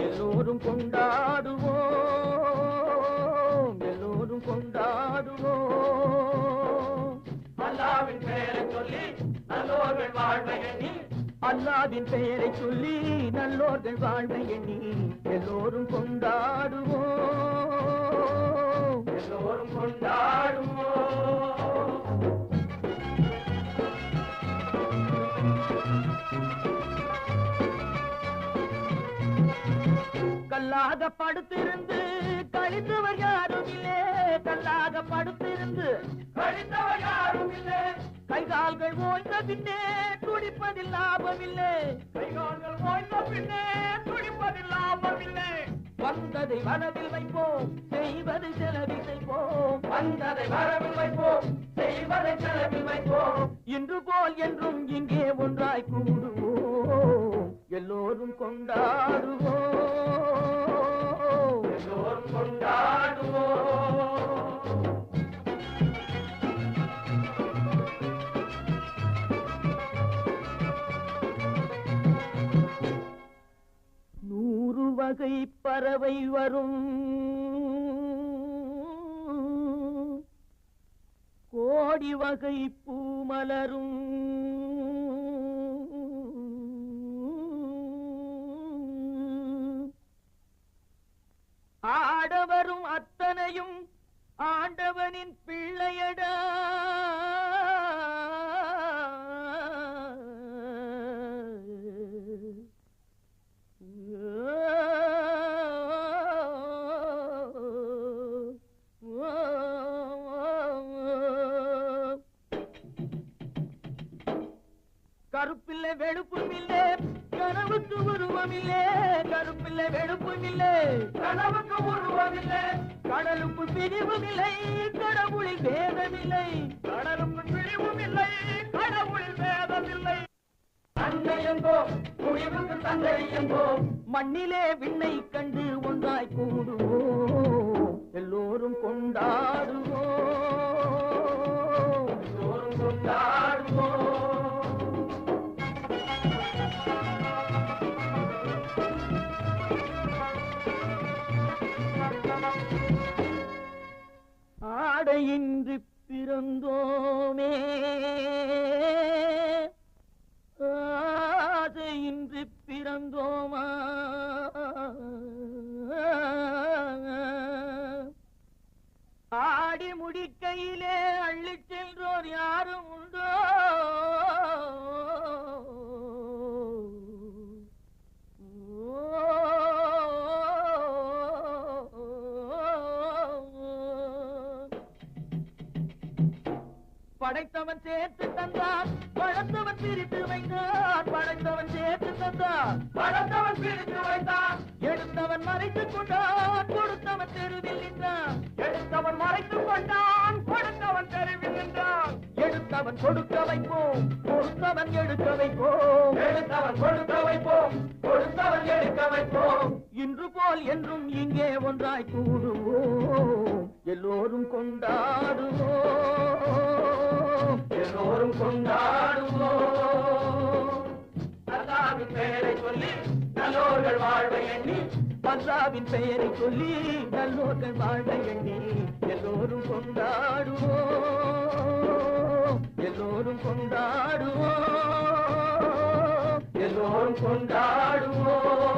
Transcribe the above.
எல்லோரும் கொண்டாடுவோம், எல்லோரும் கொண்டாடுவோம். அல்லாவின் பெயரை சொல்லி நல்லோர்கள் வாழ்வை எண்ணி, அல்லாவின் பெயரை சொல்லி நல்லோர்கள் வாழ்வை எண்ணி எல்லோரும் கொண்டாடுவோம், எல்லோரும் கொண்டாடுவோம். கல்லாக படுத்திருந்து கழித்தவர் யாரும் இல்லை, கல்லாக படுத்திருந்து கழித்தவர் யாரும் இல்லை. கைகால்கள் ஓய்ந்த பின்னே துடிப்பதில் லாபமில்லை, கைகால்கள் ஓய்ந்த பின்னே துடிப்பதில் லாபமில்லை. வந்ததை வரவில் வைப்போம், செய்வதை செலவில் செய்வோம். வந்ததை வரவில் வைப்போம், செய்வதை செலவில் வைப்போம். இன்று போல் என்றும் இங்கே ஒன்றாய் கூடுவோம், எல்லோரும் கொண்டாடுவோம், எல்லோரும் கொண்டாடுவோம். நூறு வகை பறவை வரும், கோடி வகை பூமலரும், ஆடவரும் அத்தனையும் ஆண்டவனின் பிள்ளையடா. கருப்பில்லை வெளுப்பும் இல்லை, கனவுக்கு உருவமில்லை, கருப்பில்லை வெளுப்பும் இல்லை, கனவுக்கு உருவமில்லை. கடலுக்கு பிரிவும் இல்லை, கடவுளில் வேதமில்லை, கடலுக்கு பிரிவும் இல்லை, கடவுளில் வேதமில்லை. அன்னை என்போம், முடிவுக்கு தந்தை என்போம். மண்ணிலே விண்ணை கண்டு ஒன்றாய் கூடுவோம், எல்லோரும் கொண்டாடுவோம், எல்லோரும் கொண்டாடுவோம். ஆடையின்றி பிறந்தோமே, ஆசையின்றி பிறந்தோமா, ஆடி முடிக்கையிலே அள்ளிச் சென்றோர் யாரும் உண்டோ, படைத்தவன் சேர்த்து தந்தான், படைத்தவன் பிரித்து வைத்தான், படைத்தவன் சேர்த்து தந்தான், படைத்தவன் பிரித்து வைத்தான். எடுத்தவன் மறைத்துக் கொண்டான், கொடுத்தவன் தெருவில் நின்றான், எடுத்தவன் மறைத்துக் கொண்டான், கொடுத்தவன் தெருவில் நின்றான். எடுத்தவன் கொடுக்க வைப்போம், கொடுத்தவன் எடுக்க வைப்போம், எடுத்தவன் கொடுக்க வைப்போம், கொடுத்தவன் எடுக்க வைப்போம். இன்று போல் என்றும் இங்கே ஒன்றாய் கூடுவோம், எல்லோரும் கொண்டாடுவோம், எல்லோரும் கொண்டாடுவோம். அல்லாவின் பெயரை சொல்லி நல்லோர்கள் வாழ்வை எண்ணி, அல்லாவின் பெயரை சொல்லி நல்லோர்கள் வாழ்வை எண்ணி எல்லோரும் கொண்டாடுவோம், எல்லோரும் கொண்டாடுவோம், எல்லோரும் கொண்டாடுவோம்.